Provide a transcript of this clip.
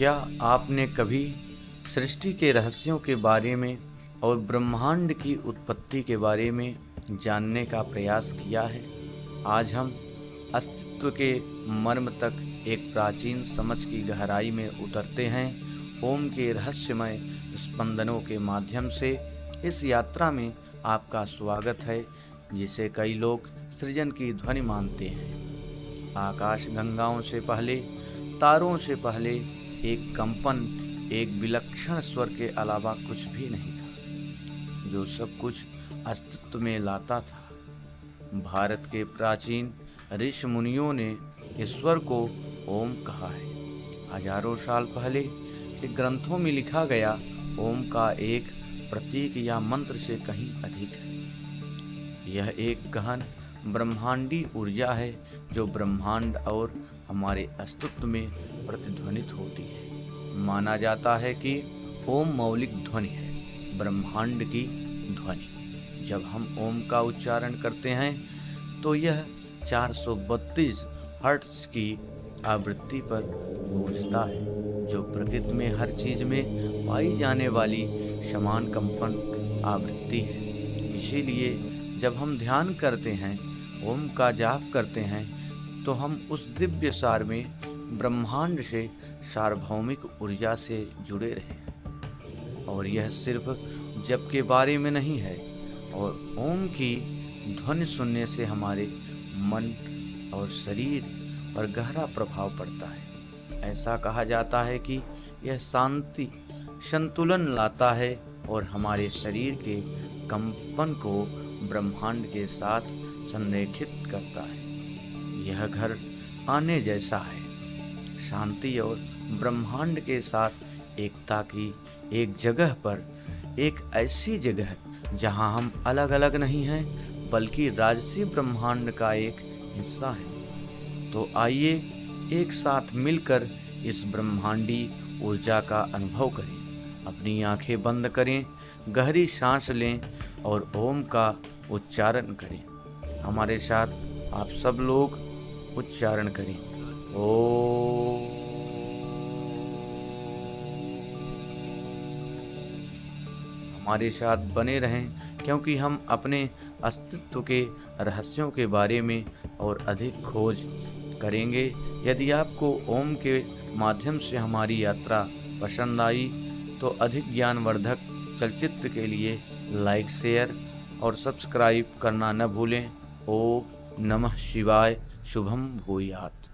क्या आपने कभी सृष्टि के रहस्यों के बारे में और ब्रह्मांड की उत्पत्ति के बारे में जानने का प्रयास किया है? आज हम अस्तित्व के मर्म तक एक प्राचीन समझ की गहराई में उतरते हैं। ओम के रहस्यमय स्पंदनों के माध्यम से इस यात्रा में आपका स्वागत है, जिसे कई लोग सृजन की ध्वनि मानते हैं। आकाश गंगाओं से पहले, तारों से पहले एक कंपन, एक विलक्षण स्वर के अलावा कुछ भी नहीं था, जो सब कुछ अस्तित्व में लाता था। भारत के प्राचीन ऋषि मुनियों ने ईश्वर को ओम कहा है। हजारों साल पहले के ग्रंथों में लिखा गया ओम का एक प्रतीक या मंत्र से कहीं अधिक है। यह एक गहन ब्रह्मांडी ऊर्जा है जो ब्रह्मांड और हमारे अस्तित्व में प्रतिध्वनित होती है। माना जाता है कि ओम मौलिक ध्वनि है, ब्रह्मांड की ध्वनि। जब हम ओम का उच्चारण करते हैं तो यह 432 हर्ट्ज की आवृत्ति पर गूंजता है, जो प्रकृति में हर चीज में पाई जाने वाली समान कंपन आवृत्ति है। इसीलिए जब हम ध्यान करते हैं, ओम का जाप करते हैं, तो हम उस दिव्य सार में ब्रह्मांड से सार्वभौमिक ऊर्जा से जुड़े रहे। और यह सिर्फ जप के बारे में नहीं है, और ओम की ध्वनि सुनने से हमारे मन और शरीर पर गहरा प्रभाव पड़ता है। ऐसा कहा जाता है कि यह शांति, संतुलन लाता है और हमारे शरीर के कंपन को ब्रह्मांड के साथ संरेखित करता है। यह घर आने जैसा है, शांति और ब्रह्मांड के साथ एकता की एक जगह पर, एक ऐसी जगह जहां हम अलग अलग नहीं हैं, बल्कि राजसी ब्रह्मांड का एक हिस्सा हैं। तो आइए एक साथ मिलकर इस ब्रह्मांडी ऊर्जा का अनुभव करें। अपनी आंखें बंद करें, गहरी सांस लें और ओम का उच्चारण करें। हमारे साथ आप सब लोग उच्चारण करें। ओम। हमारे साथ बने रहें, क्योंकि हम अपने अस्तित्व के रहस्यों के बारे में और अधिक खोज करेंगे। यदि आपको ओम के माध्यम से हमारी यात्रा पसंद आई तो अधिक ज्ञानवर्धक चलचित्र के लिए लाइक, शेयर और सब्सक्राइब करना न भूलें। ओम नमः शिवाय। शुभम भूयात्।